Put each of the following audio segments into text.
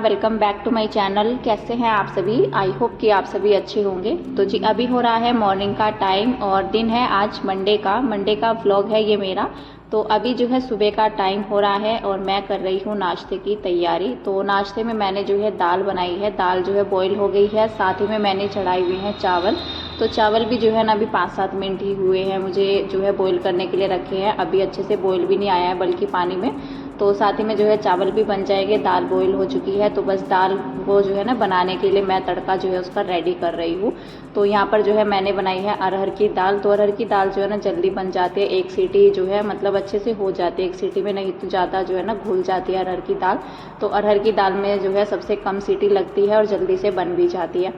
Welcome back to my channel. कैसे हैं आप सभी? आई होप कि आप सभी अच्छे होंगे। तो जी अभी हो रहा है मॉर्निंग का टाइम और दिन है आज मंडे का व्लॉग है ये मेरा। तो अभी जो है सुबह का टाइम हो रहा है और मैं कर रही हूँ नाश्ते की तैयारी। तो नाश्ते में मैंने जो है दाल बनाई है, दाल जो है बॉईल हो गई है, साथ ही में मैंने चढ़ाई हुई है चावल। तो चावल भी जो है ना अभी 5-7 मिनट ही हुए हैं मुझे जो है बॉईल करने के लिए रखे हैं, अभी अच्छे से बॉईल भी नहीं आया है बल्कि पानी में। तो साथ ही में जो है चावल भी बन जाएंगे, दाल बॉईल हो चुकी है। तो बस दाल को जो है ना बनाने के लिए मैं तड़का जो है उसका रेडी कर रही हूँ। तो यहाँ पर जो है मैंने बनाई है अरहर की दाल। तो अरहर की दाल जो है ना जल्दी बन जाती है, एक सीटी जो है मतलब अच्छे से हो जाती है एक सीटी में, नहीं तो ज़्यादा जो है ना घुल जाती है अरहर की दाल। तो अरहर की दाल में जो है सबसे कम सीटी लगती है और जल्दी से बन भी जाती है।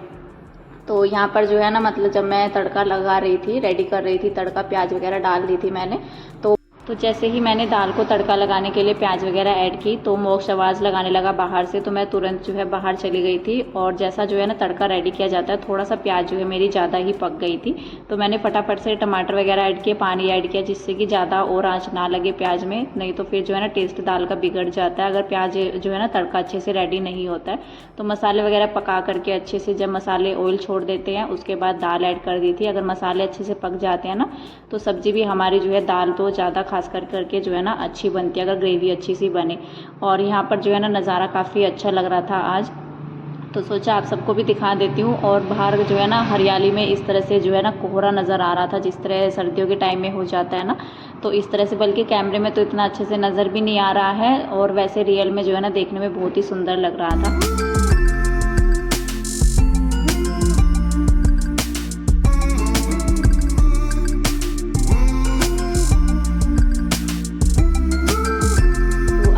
तो यहाँ पर जो है ना मतलब जब मैं तड़का लगा रही थी, रेडी कर रही थी तड़का, प्याज वगैरह डाल दी थी मैंने। तो जैसे ही मैंने दाल को तड़का लगाने के लिए प्याज वगैरह ऐड की तो मोक्ष आवाज़ लगाने लगा बाहर से। तो मैं तुरंत जो है बाहर चली गई थी। और जैसा जो है ना तड़का रेडी किया जाता है, थोड़ा सा प्याज जो है मेरी ज़्यादा ही पक गई थी। तो मैंने फटाफट से टमाटर वगैरह ऐड किए, पानी ऐड किया, जिससे कि ज़्यादा और आँच ना लगे प्याज में, नहीं तो फिर जो है ना टेस्ट दाल का बिगड़ जाता है अगर प्याज जो है ना तड़का अच्छे से रेडी नहीं होता है। तो मसाले वगैरह पका करके अच्छे से जब मसाले ऑयल छोड़ देते हैं उसके बाद दाल ऐड कर दी थी। अगर मसाले अच्छे से पक जाते हैं ना तो सब्जी भी हमारी जो है दाल तो ज़्यादा खास करके जो है ना अच्छी बनती है, अगर ग्रेवी अच्छी सी बने। और यहाँ पर जो है ना नज़ारा काफ़ी अच्छा लग रहा था आज, तो सोचा आप सबको भी दिखा देती हूँ। और बाहर जो है ना हरियाली में इस तरह से जो है ना कोहरा नज़र आ रहा था, जिस तरह सर्दियों के टाइम में हो जाता है ना, तो इस तरह से। बल्कि कैमरे में तो इतना अच्छे से नज़र भी नहीं आ रहा है और वैसे रियल में जो है ना देखने में बहुत ही सुंदर लग रहा था।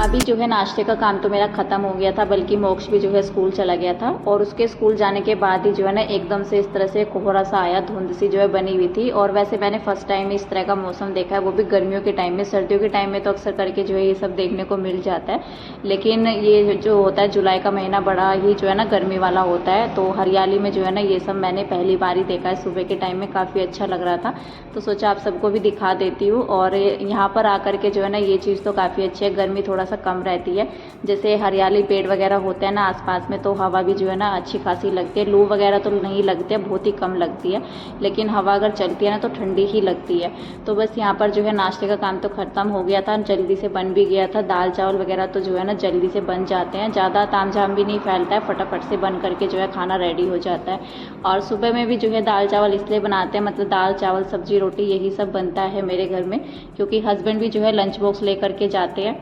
अभी जो है नाश्ते का काम तो मेरा ख़त्म हो गया था, बल्कि मोक्ष भी जो है स्कूल चला गया था। और उसके स्कूल जाने के बाद ही जो है ना एकदम से इस तरह से कोहरा सा आया, धुंध सी जो है बनी हुई थी। और वैसे मैंने फर्स्ट टाइम इस तरह का मौसम देखा है, वो भी गर्मियों के टाइम में। सर्दियों के टाइम में तो अक्सर करके जो है ये सब देखने को मिल जाता है, लेकिन ये जो होता है जुलाई का महीना बड़ा ही जो है ना गर्मी वाला होता है। तो हरियाली में जो है ना ये सब मैंने पहली बार ही देखा है सुबह के टाइम में, काफ़ी अच्छा लग रहा था। तो सोचा आप सबको भी दिखा देती हूँ। और यहाँ पर आकर के जो है ना ये चीज़ तो काफ़ी अच्छी है, गर्मी थोड़ा सा कम रहती है। जैसे हरियाली पेड़ वगैरह होते हैं ना आसपास में, तो हवा भी जो है ना अच्छी खासी लगती है। लू वगैरह तो नहीं लगती है, बहुत ही कम लगती है, लेकिन हवा अगर चलती है ना तो ठंडी ही लगती है। तो बस यहाँ पर जो है नाश्ते का काम तो ख़त्म हो गया था, जल्दी से बन भी गया था। दाल चावल वगैरह तो जो है ना जल्दी से बन जाते हैं, ज़्यादा तामझाम भी नहीं फैलता है, फटाफट से बन करके जो है खाना रेडी हो जाता है। और सुबह में भी जो है दाल चावल इसलिए बनाते हैं, मतलब दाल चावल सब्जी रोटी यही सब बनता है मेरे घर में, क्योंकि हस्बैंड भी जो है लंच बॉक्स लेकर के जाते हैं,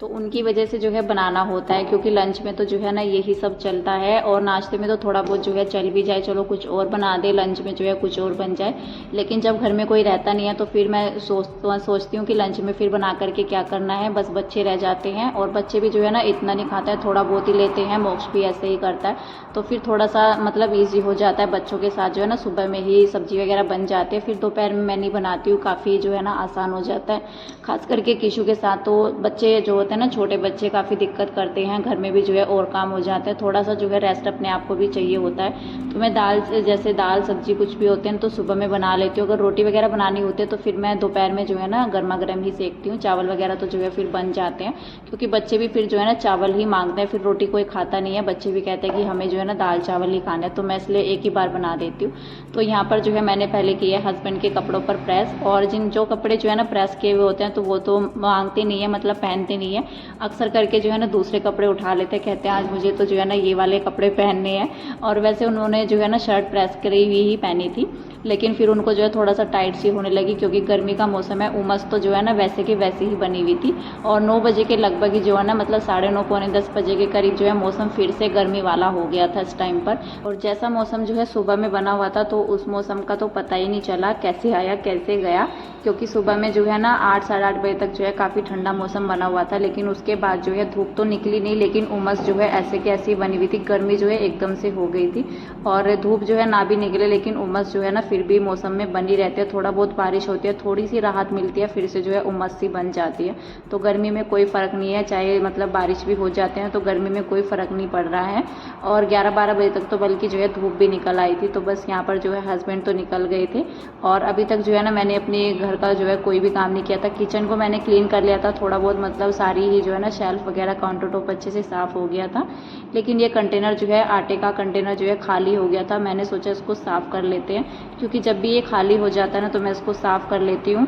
तो उनकी वजह से जो है बनाना होता है। क्योंकि लंच में तो जो है ना यही सब चलता है, और नाश्ते में तो थोड़ा बहुत जो है चल भी जाए, चलो कुछ और बना दे, लंच में जो है कुछ और बन जाए। लेकिन जब घर में कोई रहता नहीं है तो फिर मैं सोचती हूँ कि लंच में फिर बना करके क्या करना है, बस बच्चे रह जाते हैं। और बच्चे भी जो है ना इतना नहीं खाता है, थोड़ा बहुत ही लेते हैं, मोक्ष भी ऐसे ही करता है। तो फिर थोड़ा सा मतलब ईजी हो जाता है बच्चों के साथ, जो है ना सुबह में ही सब्जी वगैरह बन जाती है, फिर दोपहर में मैं नहीं बनाती हूँ, काफ़ी जो है ना आसान हो जाता है। खास करके किशु के साथ तो बच्चे जो होते हैं ना छोटे बच्चे काफ़ी दिक्कत करते हैं, घर में भी जो है और काम हो जाते हैं, थोड़ा सा जो है रेस्ट अपने आप को भी चाहिए होता है। तो मैं दाल जैसे दाल सब्जी कुछ भी होते हैं तो सुबह में बना लेती हूँ। अगर रोटी वगैरह बनानी होती है तो फिर मैं दोपहर में जो है ना गर्मा गर्म ही सेकती हूँ। चावल वगैरह तो जो है फिर बन जाते हैं, क्योंकि बच्चे भी फिर जो है ना चावल ही मांगते हैं, फिर रोटी कोई खाता नहीं है, बच्चे भी कहते हैं कि हमें जो है ना दाल चावल ही खाना है। तो मैं इसलिए एक ही बार बना देती हूँ। तो यहाँ पर जो है मैंने पहले किया है हस्बैंड के कपड़ों पर प्रेस, और जो कपड़े जो है ना प्रेस किए हुए होते हैं तो वो तो मांगते नहीं है, मतलब पहनते नहीं है। अक्सर करके जो है ना दूसरे कपड़े उठा लेते, कहते हैं आज मुझे तो जो है ना ये वाले कपड़े पहनने हैं। और वैसे उन्होंने जो है ना शर्ट प्रेस करी हुई ही पहनी थी, लेकिन फिर उनको जो है थोड़ा सा टाइट सी होने लगी, क्योंकि गर्मी का मौसम है। उमस तो जो है ना वैसे की वैसी ही बनी हुई थी। और 9 बजे के लगभग ही जो है ना मतलब 9:30 पौने 10 बजे के करीब जो है मौसम फिर से गर्मी वाला हो गया था इस टाइम पर। और जैसा मौसम जो है सुबह में बना हुआ था तो उस मौसम का तो पता ही नहीं चला कैसे आया कैसे गया, क्योंकि सुबह में जो है ना 8 साढ़े 8 बजे तक जो है काफ़ी ठंडा मौसम बना हुआ था। लेकिन उसके बाद जो है धूप तो निकली नहीं, लेकिन उमस जो है ऐसे की ऐसी बनी हुई थी, गर्मी जो है एकदम से हो गई थी। और धूप जो है ना भी निकले, लेकिन उमस जो है ना फिर भी मौसम में बनी रहती है। थोड़ा बहुत बारिश होती है, थोड़ी सी राहत मिलती है, फिर से जो है उमस सी बन जाती है। तो गर्मी में कोई फ़र्क नहीं है, चाहे मतलब बारिश भी हो जाते हैं तो गर्मी में कोई फ़र्क नहीं पड़ रहा है। और 11-12 बजे तक तो बल्कि जो है धूप भी निकल आई थी। तो बस यहाँ पर जो है हस्बैंड तो निकल गए थे और अभी तक जो है ना मैंने अपने घर का जो है कोई भी काम नहीं किया था। किचन को मैंने क्लीन कर लिया था थोड़ा बहुत, मतलब सारी ही जो है ना शेल्फ वगैरह काउंटर टॉप अच्छे से साफ़ हो गया था। लेकिन ये कंटेनर जो है, आटे का कंटेनर जो है खाली हो गया था। मैंने सोचा इसको साफ़ कर लेते हैं, क्योंकि जब भी ये खाली हो जाता है ना तो मैं इसको साफ़ कर लेती हूँ।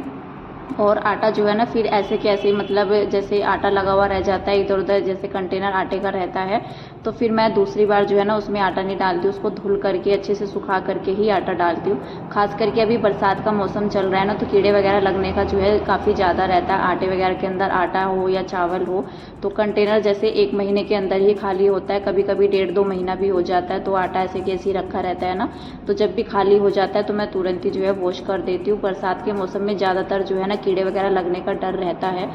और आटा जो है ना फिर ऐसे के ऐसे मतलब जैसे आटा लगा हुआ रह जाता है इधर उधर, जैसे कंटेनर आटे का रहता है, तो फिर मैं दूसरी बार जो है ना उसमें आटा नहीं डालती, उसको धुल करके अच्छे से सुखा करके ही आटा डालती हूँ। खास करके अभी बरसात का मौसम चल रहा है ना, तो कीड़े वगैरह लगने का जो है काफ़ी ज़्यादा रहता है। आटे वगैरह के अंदर आटा हो या चावल हो, तो कंटेनर जैसे 1 महीने के अंदर ही खाली होता है, कभी कभी 1.5-2 महीना भी हो जाता है। तो आटा ऐसे कैसे ही रखा रहता है ना, तो जब भी खाली हो जाता है तो मैं तुरंत ही जो है वॉश कर देती हूँ। बरसात के मौसम में ज़्यादातर जो है ना कीड़े वगैरह लगने का डर रहता है।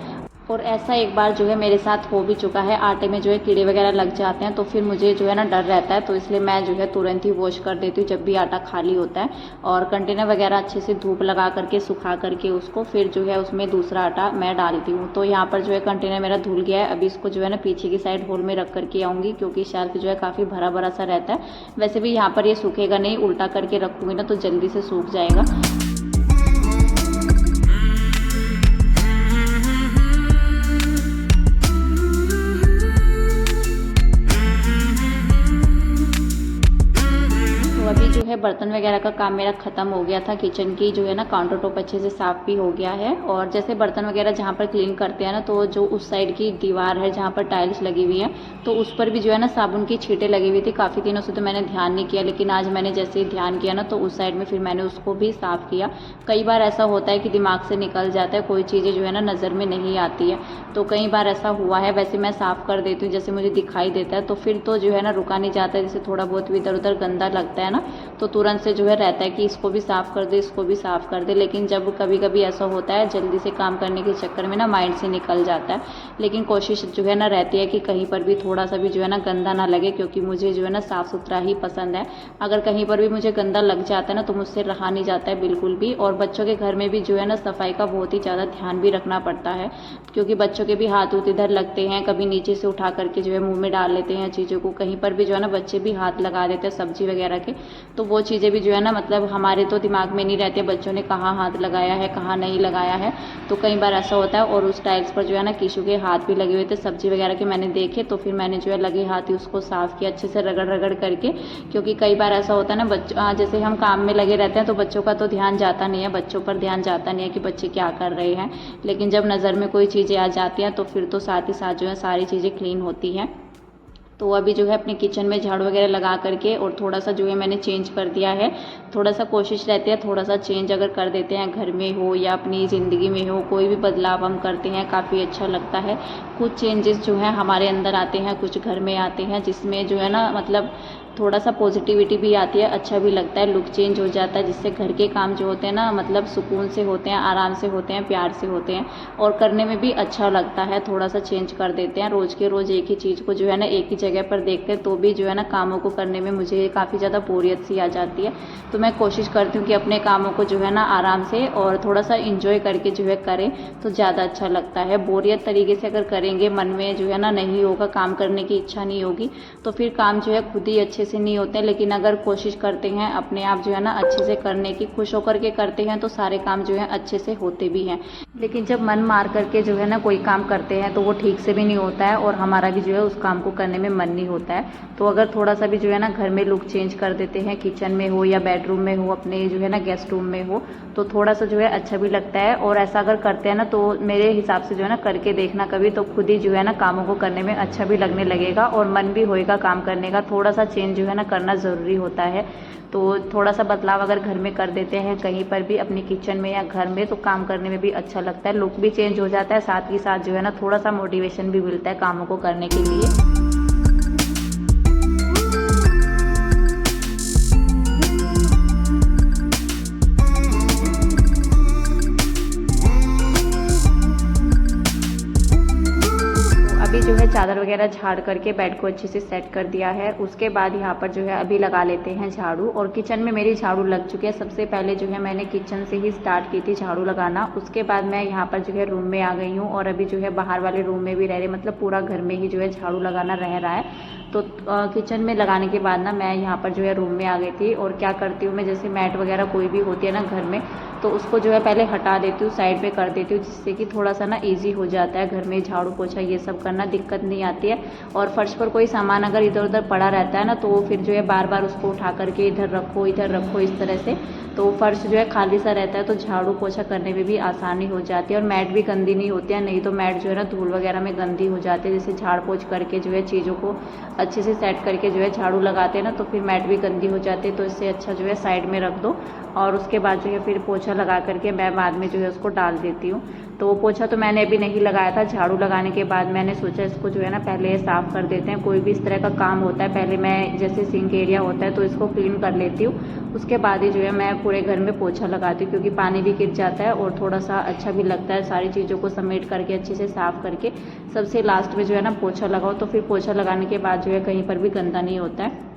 और ऐसा एक बार जो है मेरे साथ हो भी चुका है, आटे में जो है कीड़े वगैरह लग जाते हैं, तो फिर मुझे जो है ना डर रहता है, तो इसलिए मैं जो है तुरंत ही वॉश कर देती हूँ जब भी आटा खाली होता है। और कंटेनर वगैरह अच्छे से धूप लगा करके सुखा करके उसको फिर जो है उसमें दूसरा आटा मैं डालती हूँ। तो यहाँ पर जो है कंटेनर मेरा धुल गया है। अभी इसको जो है ना पीछे की साइड होल में रख करके आऊँगी, क्योंकि शेल्फ जो है काफ़ी भरा भरा सा रहता है। वैसे भी यहाँ पर ये सूखेगा नहीं, उल्टा करके रखूँगी ना तो जल्दी से सूख जाएगा। अभी जो है बर्तन वगैरह का काम मेरा ख़त्म हो गया था। किचन की जो है ना काउंटर टॉप अच्छे से साफ़ भी हो गया है। और जैसे बर्तन वगैरह जहाँ पर क्लीन करते हैं ना, तो जो उस साइड की दीवार है जहाँ पर टाइल्स लगी हुई है, तो उस पर भी जो है ना साबुन की छींटें लगी हुई थी। काफ़ी दिनों से तो मैंने ध्यान नहीं किया, लेकिन आज मैंने जैसे ही ध्यान किया ना तो उस साइड में फिर मैंने उसको भी साफ़ किया। कई बार ऐसा होता है कि दिमाग से निकल जाता है, कोई चीज़ें जो है ना नज़र में नहीं आती है, तो कई बार ऐसा हुआ है। वैसे मैं साफ़ कर देती हूँ जैसे मुझे दिखाई देता है, तो फिर तो जो है ना रुका नहीं जाता है। जैसे थोड़ा बहुत भी इधर उधर गंदा लगता है ना, तो तुरंत से जो है रहता है कि इसको भी साफ़ कर दे, इसको भी साफ़ कर दे। लेकिन जब कभी कभी ऐसा होता है जल्दी से काम करने के चक्कर में ना माइंड से निकल जाता है। लेकिन कोशिश जो है ना रहती है कि कहीं पर भी थोड़ा सा भी जो है ना गंदा ना लगे, क्योंकि मुझे जो है ना साफ़ सुथरा ही पसंद है। अगर कहीं पर भी मुझे गंदा लग जाता है ना तो मुझसे रहा नहीं जाता है बिल्कुल भी। और बच्चों के घर में भी जो है ना सफाई का बहुत ही ज़्यादा ध्यान भी रखना पड़ता है, क्योंकि बच्चों के भी हाथ उत इधर लगते हैं, कभी नीचे से उठा करके जो है मुँह में डाल लेते हैं चीज़ों को। कहीं पर भी जो है ना बच्चे भी हाथ लगा देते हैं सब्जी वगैरह के, तो वो चीज़ें भी जो है ना मतलब हमारे तो दिमाग में नहीं रहते बच्चों ने कहाँ हाथ लगाया है कहाँ नहीं लगाया है। तो कई बार ऐसा होता है। और उस टाइल्स पर जो है ना कीशु के हाथ भी लगे हुए थे सब्जी वगैरह के, मैंने देखे, तो फिर मैंने जो है लगे हाथ ही उसको साफ़ किया अच्छे से रगड़ रगड़ करके। क्योंकि कई बार ऐसा होता है ना बच्चों जैसे हम काम में लगे रहते हैं तो बच्चों का तो ध्यान जाता नहीं है, बच्चों पर ध्यान जाता नहीं है कि बच्चे क्या कर रहे हैं। लेकिन जब नज़र में कोई चीज़ें आ जाती हैं तो फिर तो साथ ही साथ जो है सारी चीज़ें क्लीन होती हैं। तो अभी जो है अपने किचन में झाड़ू वगैरह लगा करके और थोड़ा सा जो है मैंने चेंज कर दिया है। थोड़ा सा कोशिश रहती है थोड़ा सा चेंज अगर कर देते हैं, घर में हो या अपनी ज़िंदगी में हो, कोई भी बदलाव हम करते हैं काफ़ी अच्छा लगता है। कुछ चेंजेस जो है हमारे अंदर आते हैं, कुछ घर में आते हैं, जिसमें जो है ना मतलब थोड़ा सा पॉजिटिविटी भी आती है, अच्छा भी लगता है, लुक चेंज हो जाता है, जिससे घर के काम जो होते हैं ना मतलब सुकून से होते हैं, आराम से होते हैं, प्यार से होते हैं और करने में भी अच्छा लगता है। थोड़ा सा चेंज कर देते हैं, रोज़ के रोज़ एक ही चीज़ को जो है ना एक ही जगह पर देखते हैं तो भी जो है ना कामों को करने में मुझे काफ़ी ज़्यादा बोरियत सी आ जाती है। तो मैं कोशिश करती हूँ कि अपने कामों को जो है ना आराम से और थोड़ा सा इंजॉय करके जो है करें तो ज़्यादा अच्छा लगता है। बोरियत तरीके से अगर करेंगे, मन में जो है ना नहीं होगा, काम करने की इच्छा नहीं होगी, तो फिर काम जो है खुद ही अच्छे से नहीं होते हैं। लेकिन अगर कोशिश करते हैं अपने आप जो है ना अच्छे से करने की, खुश होकर के करते हैं तो सारे काम जो है अच्छे से होते भी हैं। लेकिन जब मन मार करके जो है ना कोई काम करते हैं तो वो ठीक से भी नहीं होता है और हमारा भी जो है उस काम को करने में मन नहीं होता है। तो अगर थोड़ा सा भी जो है ना घर में लुक चेंज कर देते हैं, किचन में हो या बेडरूम में हो, अपने जो है ना गेस्ट रूम में हो, तो थोड़ा सा जो है अच्छा भी लगता है। और ऐसा अगर करते हैं ना तो मेरे हिसाब से जो है ना करके देखना कभी, तो खुद ही जो है ना कामों को करने में अच्छा भी लगने लगेगा और मन भी होएगा काम करने का। थोड़ा सा चेंज जो है ना करना ज़रूरी होता है। तो थोड़ा सा बदलाव अगर घर में कर देते हैं कहीं पर भी, अपनी किचन में या घर में, तो काम करने में भी अच्छा लगता है, लुक भी चेंज हो जाता है, साथ ही साथ जो है ना थोड़ा सा मोटिवेशन भी मिलता है कामों को करने के लिए। अभी जो है चादर वगैरह वगैरह झाड़ करके बेड को अच्छे से सेट कर दिया है। उसके बाद यहाँ पर जो है अभी लगा लेते हैं झाड़ू। और किचन में मेरी झाड़ू लग चुकी है। सबसे पहले जो है मैंने किचन से ही स्टार्ट की थी झाड़ू लगाना। उसके बाद मैं यहाँ पर जो है रूम में आ गई हूँ और अभी जो है बाहर वाले रूम में भी रह रहे, मतलब पूरा घर में ही जो है झाड़ू लगाना रह रहा है। तो किचन में लगाने के बाद ना मैं यहाँ पर जो है रूम में आ गई थी। और क्या करती हूँ मैं, जैसे मैट वगैरह कोई भी होती है ना घर में, तो उसको जो है पहले हटा देती हूँ, साइड पे कर देती हूँ, जिससे कि थोड़ा सा ना इजी हो जाता है घर में झाड़ू पोछा ये सब करना, दिक्कत नहीं आती है। और फर्श पर कोई सामान अगर इधर उधर पड़ा रहता है ना, तो फिर जो है बार बार उसको उठा करके इधर रखो इस तरह से, तो फर्श जो है खाली सा रहता है, तो झाड़ू पोछा करने में भी आसानी हो जाती है। और मैट भी गंदी नहीं होती है, नहीं तो मैट जो है ना धूल वगैरह में गंदी हो जाती है। जैसे झाड़ पोछ करके जो है चीज़ों को अच्छे से सेट करके जो है झाड़ू लगाते हैं ना, तो फिर मैट भी गंदी हो जाती है। तो इससे अच्छा जो है साइड में रख दो और उसके बाद जो है फिर पोछा लगा करके मैं बाद में जो है उसको डाल देती हूँ। तो पोछा तो मैंने अभी नहीं लगाया था, झाड़ू लगाने के बाद मैंने सोचा इसको जो है ना पहले साफ़ कर देते हैं। कोई भी इस तरह का काम होता है, पहले मैं जैसे सिंक एरिया होता है तो इसको क्लीन कर लेती हूँ, उसके बाद ही जो है मैं पूरे घर में पोछा लगाती हूँ, क्योंकि पानी भी गिर जाता है और थोड़ा सा अच्छा भी लगता है सारी चीज़ों को समेट करके अच्छे से साफ़ करके सबसे लास्ट में जो है ना पोछा लगाओ। तो फिर पोछा लगाने के बाद जो है कहीं पर भी गंदा नहीं होता है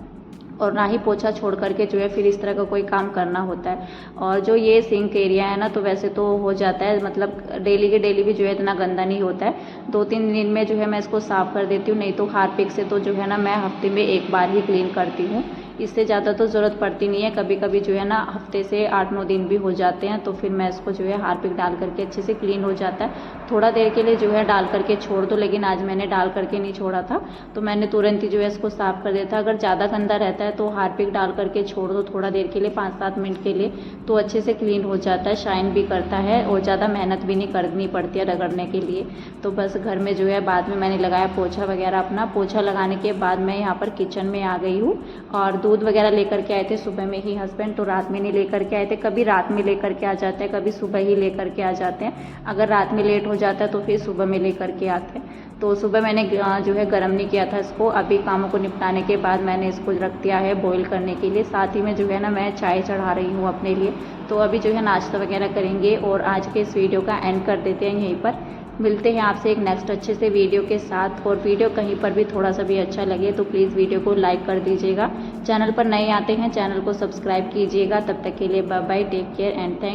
और ना ही पोछा छोड़ करके जो है फिर इस तरह का कोई काम करना होता है। और जो ये सिंक एरिया है ना, तो वैसे तो हो जाता है, मतलब डेली के डेली भी जो है इतना गंदा नहीं होता है। 2-3 दिन में जो है मैं इसको साफ़ कर देती हूँ, नहीं तो हार्पिक से तो जो है ना मैं हफ्ते में एक बार ही क्लीन करती हूँ, इससे ज़्यादा तो ज़रूरत पड़ती नहीं है। कभी कभी जो है ना हफ्ते से 8-9 दिन भी हो जाते हैं, तो फिर मैं इसको जो है हार्पिक डाल करके अच्छे से क्लीन हो जाता है। थोड़ा देर के लिए जो है डाल करके छोड़ दो, लेकिन आज मैंने डाल करके नहीं छोड़ा था, तो मैंने तुरंत ही जो है इसको साफ़ कर दिया था। अगर ज़्यादा गंदा रहता है तो हार्पिक डाल करके छोड़ दो थोड़ा देर के लिए, 5-7 मिनट के लिए, तो अच्छे से क्लीन हो जाता है, शाइन भी करता है और ज़्यादा मेहनत भी नहीं करनी पड़ती है रगड़ने के लिए। तो बस घर में जो है बाद में मैंने लगाया पोछा वगैरह अपना। पोछा लगाने के बाद मैं यहाँ पर किचन में आ गई हूँ और दूध वगैरह लेकर के आए थे सुबह में ही हस्बैंड, तो रात में नहीं लेकर के आए थे। कभी रात में लेकर के आ जाते हैं, कभी सुबह ही लेकर के आ जाते हैं। अगर रात में लेट हो जाता है तो फिर सुबह में लेकर के आते हैं। तो सुबह मैंने जो है गर्म नहीं किया था इसको, अभी कामों को निपटाने के बाद मैंने इसको रख दिया है बॉईल करने के लिए। साथ ही में जो है ना मैं चाय चढ़ा रही हूँ अपने लिए। तो अभी जो है नाश्ता वगैरह करेंगे और आज के इस वीडियो का एंड कर देते हैं यहीं पर। मिलते हैं आपसे एक नेक्स्ट अच्छे से वीडियो के साथ। और वीडियो कहीं पर भी थोड़ा सा भी अच्छा लगे तो प्लीज़ वीडियो को लाइक कर दीजिएगा। चैनल पर नए आते हैं चैनल को सब्सक्राइब कीजिएगा। तब तक के लिए bye bye, take care and thank